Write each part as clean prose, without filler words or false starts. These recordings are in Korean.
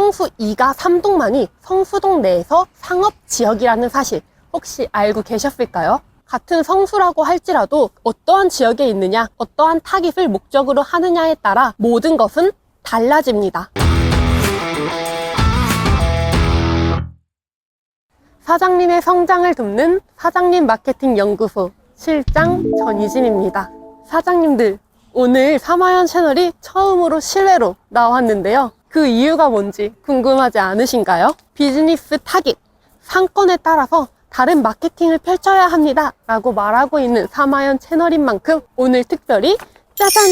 성수 2가 3동만이 성수동 내에서 상업지역이라는 사실 혹시 알고 계셨을까요? 같은 성수라고 할지라도 어떠한 지역에 있느냐, 어떠한 타깃을 목적으로 하느냐에 따라 모든 것은 달라집니다. 사장님의 성장을 돕는 사장님 마케팅 연구소 실장 전희진입니다. 사장님들, 오늘 사마현 채널이 처음으로 실내로 나왔는데요. 그 이유가 뭔지 궁금하지 않으신가요? 비즈니스 타깃, 상권에 따라서 다른 마케팅을 펼쳐야 합니다 라고 말하고 있는 사마현 채널인 만큼 오늘 특별히 짜잔!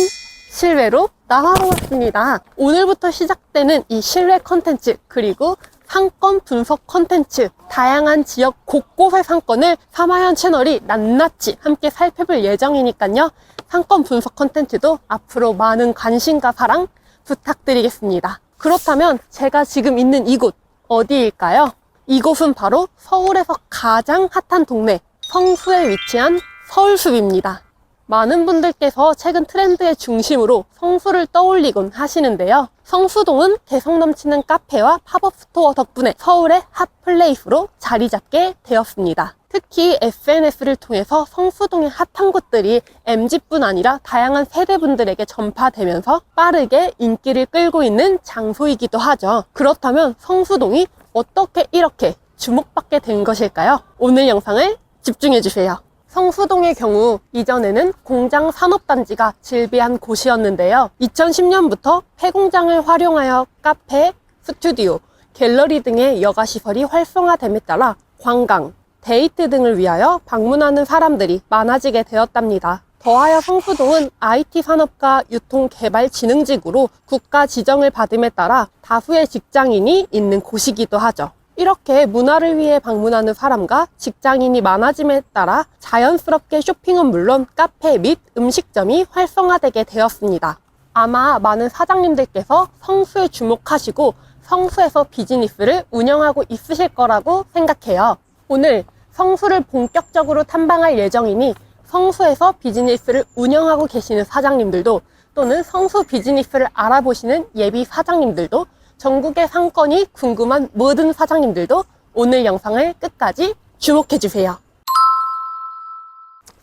실외로 나와보았습니다. 오늘부터 시작되는 이 실외 컨텐츠, 그리고 상권 분석 컨텐츠, 다양한 지역 곳곳의 상권을 사마현 채널이 낱낱이 함께 살펴볼 예정이니까요. 상권 분석 컨텐츠도 앞으로 많은 관심과 사랑 부탁드리겠습니다. 그렇다면 제가 지금 있는 이곳 어디일까요? 이곳은 바로 서울에서 가장 핫한 동네 성수에 위치한 서울숲입니다. 많은 분들께서 최근 트렌드의 중심으로 성수를 떠올리곤 하시는데요. 성수동은 개성 넘치는 카페와 팝업 스토어 덕분에 서울의 핫플레이스로 자리 잡게 되었습니다. 특히 SNS를 통해서 성수동의 핫한 곳들이 MZ뿐 아니라 다양한 세대분들에게 전파되면서 빠르게 인기를 끌고 있는 장소이기도 하죠. 그렇다면 성수동이 어떻게 이렇게 주목받게 된 것일까요? 오늘 영상을 집중해주세요. 성수동의 경우 이전에는 공장 산업단지가 즐비한 곳이었는데요. 2010년부터 폐공장을 활용하여 카페, 스튜디오, 갤러리 등의 여가시설이 활성화됨에 따라 관광, 데이트 등을 위하여 방문하는 사람들이 많아지게 되었답니다. 더하여 성수동은 IT 산업과 유통개발진흥지구로 국가 지정을 받음에 따라 다수의 직장인이 있는 곳이기도 하죠. 이렇게 문화를 위해 방문하는 사람과 직장인이 많아짐에 따라 자연스럽게 쇼핑은 물론 카페 및 음식점이 활성화되게 되었습니다. 아마 많은 사장님들께서 성수에 주목하시고 성수에서 비즈니스를 운영하고 있으실 거라고 생각해요. 오늘 성수를 본격적으로 탐방할 예정이니 성수에서 비즈니스를 운영하고 계시는 사장님들도 또는 성수 비즈니스를 알아보시는 예비 사장님들도 전국의 상권이 궁금한 모든 사장님들도 오늘 영상을 끝까지 주목해주세요.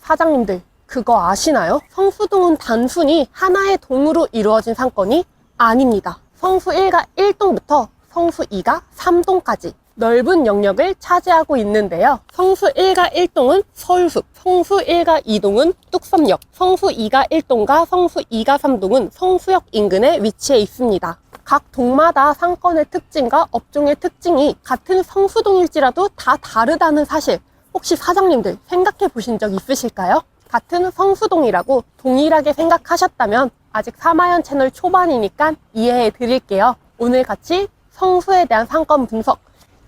사장님들, 그거 아시나요? 성수동은 단순히 하나의 동으로 이루어진 상권이 아닙니다. 성수 1가 1동부터 성수 2가 3동까지 넓은 영역을 차지하고 있는데요. 성수 1가 1동은 서울숲, 성수 1가 2동은 뚝섬역, 성수 2가 1동과 성수 2가 3동은 성수역 인근에 위치해 있습니다. 각 동마다 상권의 특징과 업종의 특징이 같은 성수동일지라도 다 다르다는 사실 혹시 사장님들 생각해 보신 적 있으실까요? 같은 성수동이라고 동일하게 생각하셨다면 아직 사마현 채널 초반이니까 이해해 드릴게요. 오늘 같이 성수에 대한 상권 분석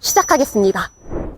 시작하겠습니다.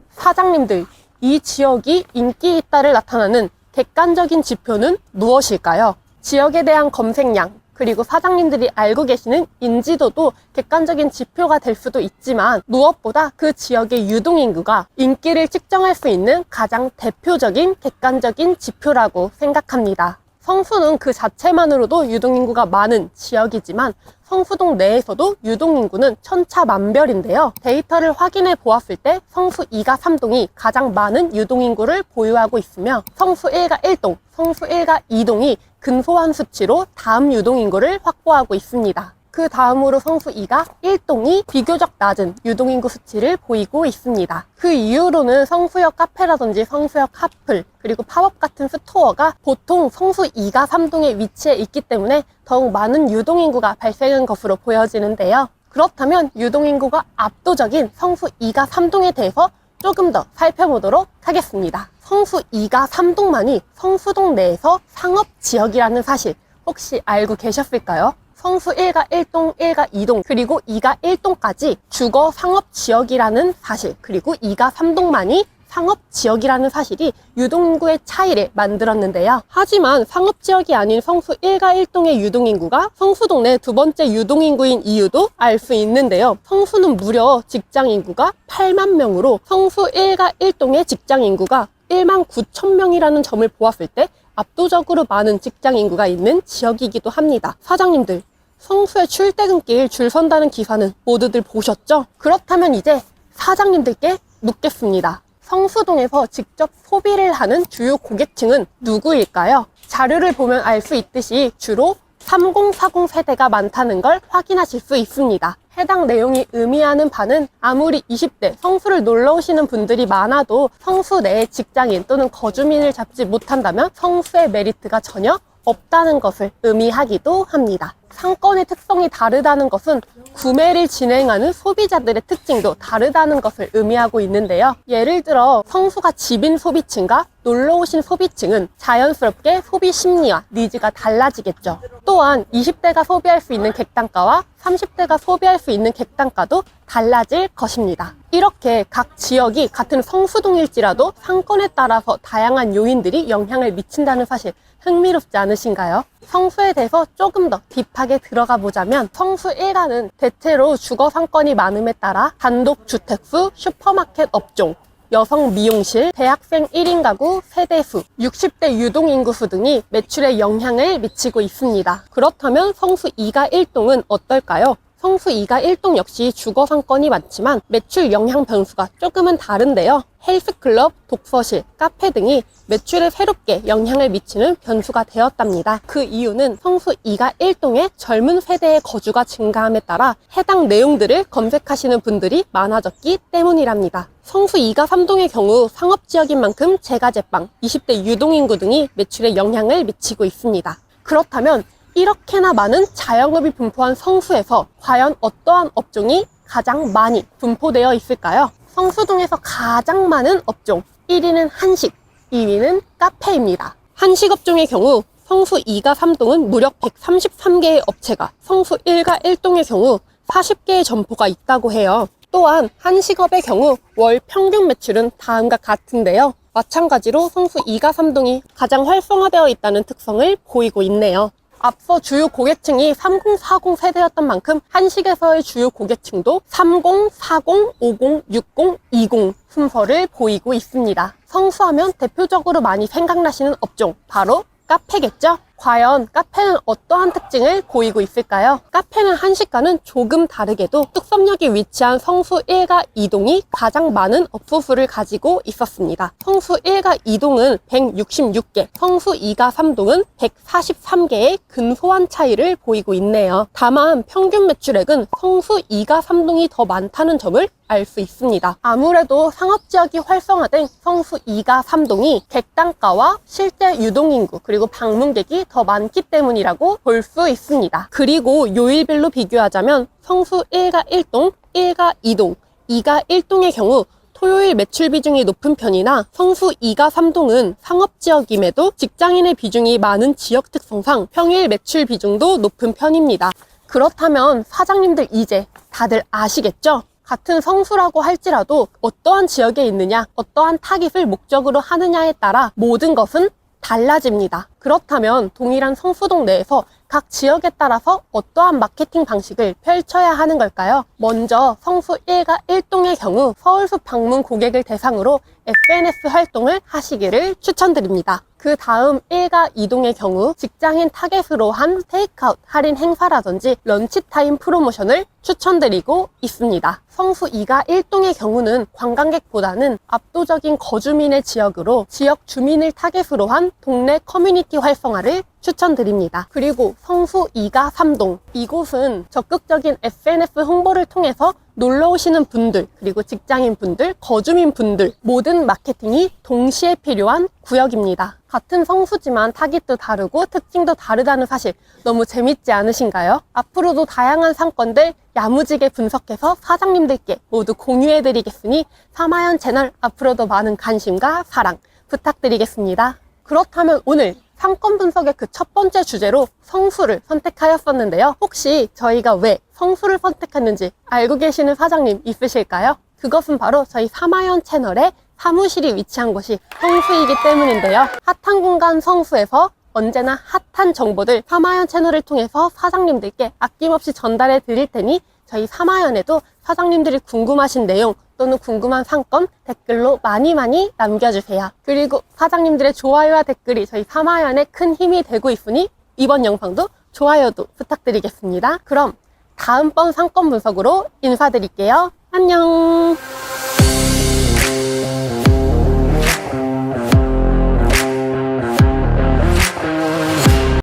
사장님들, 이 지역이 인기 있다를 나타나는 객관적인 지표는 무엇일까요? 지역에 대한 검색량, 그리고 사장님들이 알고 계시는 인지도도 객관적인 지표가 될 수도 있지만 무엇보다 그 지역의 유동인구가 인기를 측정할 수 있는 가장 대표적인 객관적인 지표라고 생각합니다. 성수는 그 자체만으로도 유동인구가 많은 지역이지만 성수동 내에서도 유동인구는 천차만별인데요. 데이터를 확인해 보았을 때 성수 2가 3동이 가장 많은 유동인구를 보유하고 있으며 성수 1가 1동, 성수 1가 2동이 근소한 수치로 다음 유동인구를 확보하고 있습니다. 그 다음으로 성수 2가 1동이 비교적 낮은 유동인구 수치를 보이고 있습니다. 그 이유로는 성수역 카페라든지 성수역 핫플, 그리고 팝업 같은 스토어가 보통 성수 2가 3동에 위치해 있기 때문에 더욱 많은 유동인구가 발생한 것으로 보여지는데요. 그렇다면 유동인구가 압도적인 성수 2가 3동에 대해서 조금 더 살펴보도록 하겠습니다. 성수 2가 3동만이 성수동 내에서 상업지역이라는 사실 혹시 알고 계셨을까요? 성수 1가 1동, 1가 2동, 그리고 2가 1동까지 주거 상업지역이라는 사실, 그리고 2가 3동만이 상업지역이라는 사실이 유동인구의 차이를 만들었는데요. 하지만 상업지역이 아닌 성수 1가 1동의 유동인구가 성수동 내 두 번째 유동인구인 이유도 알 수 있는데요. 성수는 무려 직장인구가 8만 명으로 성수 1가 1동의 직장인구가 1만 9천 명이라는 점을 보았을 때 압도적으로 많은 직장인구가 있는 지역이기도 합니다. 사장님들, 성수의 출퇴근길 줄 선다는 기사는 모두들 보셨죠? 그렇다면 이제 사장님들께 묻겠습니다. 성수동에서 직접 소비를 하는 주요 고객층은 누구일까요? 자료를 보면 알 수 있듯이 주로 3040 세대가 많다는 걸 확인하실 수 있습니다. 해당 내용이 의미하는 바는 아무리 20대 성수를 놀러 오시는 분들이 많아도 성수 내에 직장인 또는 거주민을 잡지 못한다면 성수의 메리트가 전혀 없다는 것을 의미하기도 합니다. 상권의 특성이 다르다는 것은 구매를 진행하는 소비자들의 특징도 다르다는 것을 의미하고 있는데요. 예를 들어 성수가 집인 소비층과 놀러 오신 소비층은 자연스럽게 소비 심리와 니즈가 달라지겠죠. 또한 20대가 소비할 수 있는 객단가와 30대가 소비할 수 있는 객단가도 달라질 것입니다. 이렇게 각 지역이 같은 성수동일지라도 상권에 따라서 다양한 요인들이 영향을 미친다는 사실 흥미롭지 않으신가요? 성수에 대해서 조금 더 딥하게 들어가 보자면 성수 일가는 대체로 주거 상권이 많음에 따라 단독주택수, 슈퍼마켓 업종, 여성 미용실, 대학생 1인 가구, 세대수, 60대 유동인구수 등이 매출에 영향을 미치고 있습니다. 그렇다면 성수 2가 1동은 어떨까요? 성수 2가 1동 역시 주거 상권이 많지만 매출 영향 변수가 조금은 다른데요. 헬스클럽, 독서실, 카페 등이 매출에 새롭게 영향을 미치는 변수가 되었답니다. 그 이유는 성수 2가 1동의 젊은 세대의 거주가 증가함에 따라 해당 내용들을 검색하시는 분들이 많아졌기 때문이랍니다. 성수 2가 3동의 경우 상업지역인 만큼 제과제빵, 20대 유동인구 등이 매출에 영향을 미치고 있습니다. 그렇다면 이렇게나 많은 자영업이 분포한 성수에서 과연 어떠한 업종이 가장 많이 분포되어 있을까요? 성수동에서 가장 많은 업종 1위는 한식, 2위는 카페입니다. 한식 업종의 경우 성수 2가 3동은 무려 133개의 업체가, 성수 1가 1동의 경우 40개의 점포가 있다고 해요. 또한 한식업의 경우 월 평균 매출은 다음과 같은데요. 마찬가지로 성수 2가 3동이 가장 활성화되어 있다는 특성을 보이고 있네요. 앞서 주요 고객층이 3040 세대였던 만큼 한식에서의 주요 고객층도 30, 40, 50, 60, 20 순서를 보이고 있습니다. 성수하면 대표적으로 많이 생각나시는 업종, 바로 카페겠죠? 과연 카페는 어떠한 특징을 보이고 있을까요? 카페는 한식과는 조금 다르게도 뚝섬역에 위치한 성수 1가 2동이 가장 많은 업소수를 가지고 있었습니다. 성수 1가 2동은 166개, 성수 2가 3동은 143개의 근소한 차이를 보이고 있네요. 다만 평균 매출액은 성수 2가 3동이 더 많다는 점을 알 수 있습니다. 아무래도 상업지역이 활성화된 성수 2가 3동이 객단가와 실제 유동인구 그리고 방문객이 더 많기 때문이라고 볼 수 있습니다. 그리고 요일별로 비교하자면 성수 1가 1동, 1가 2동, 2가 1동의 경우 토요일 매출 비중이 높은 편이나 성수 2가 3동은 상업지역임에도 직장인의 비중이 많은 지역 특성상 평일 매출 비중도 높은 편입니다. 그렇다면 사장님들 이제 다들 아시겠죠? 같은 성수라고 할지라도 어떠한 지역에 있느냐, 어떠한 타깃을 목적으로 하느냐에 따라 모든 것은 달라집니다. 그렇다면 동일한 성수동 내에서 각 지역에 따라서 어떠한 마케팅 방식을 펼쳐야 하는 걸까요? 먼저 성수 1가 1동의 경우 서울숲 방문 고객을 대상으로 SNS 활동을 하시기를 추천드립니다. 그 다음 1가 2동의 경우 직장인 타겟으로 한 테이크아웃 할인 행사라든지 런치타임 프로모션을 추천드리고 있습니다. 성수 2가 1동의 경우는 관광객보다는 압도적인 거주민의 지역으로 지역 주민을 타겟으로 한 동네 커뮤니티 활성화를 추천드립니다. 그리고 성수 2가 3동, 이곳은 적극적인 SNS 홍보를 통해서 놀러 오시는 분들, 그리고 직장인 분들, 거주민 분들 모든 마케팅이 동시에 필요한 구역입니다. 같은 성수지만 타깃도 다르고 특징도 다르다는 사실 너무 재밌지 않으신가요? 앞으로도 다양한 상권들 야무지게 분석해서 사장님들께 모두 공유해드리겠으니 사마연 채널 앞으로도 많은 관심과 사랑 부탁드리겠습니다. 그렇다면 오늘 상권 분석의 그 첫 번째 주제로 성수를 선택하였었는데요. 혹시 저희가 왜 성수를 선택했는지 알고 계시는 사장님 있으실까요? 그것은 바로 저희 사마연 채널에 사무실이 위치한 곳이 성수이기 때문인데요. 핫한 공간 성수에서 언제나 핫한 정보들 사마연 채널을 통해서 사장님들께 아낌없이 전달해 드릴 테니 저희 사마연에도 사장님들이 궁금하신 내용 또는 궁금한 상권 댓글로 많이 남겨주세요. 그리고 사장님들의 좋아요와 댓글이 저희 사마연에 큰 힘이 되고 있으니 이번 영상도 좋아요도 부탁드리겠습니다. 그럼 다음번 상권 분석으로 인사드릴게요. 안녕.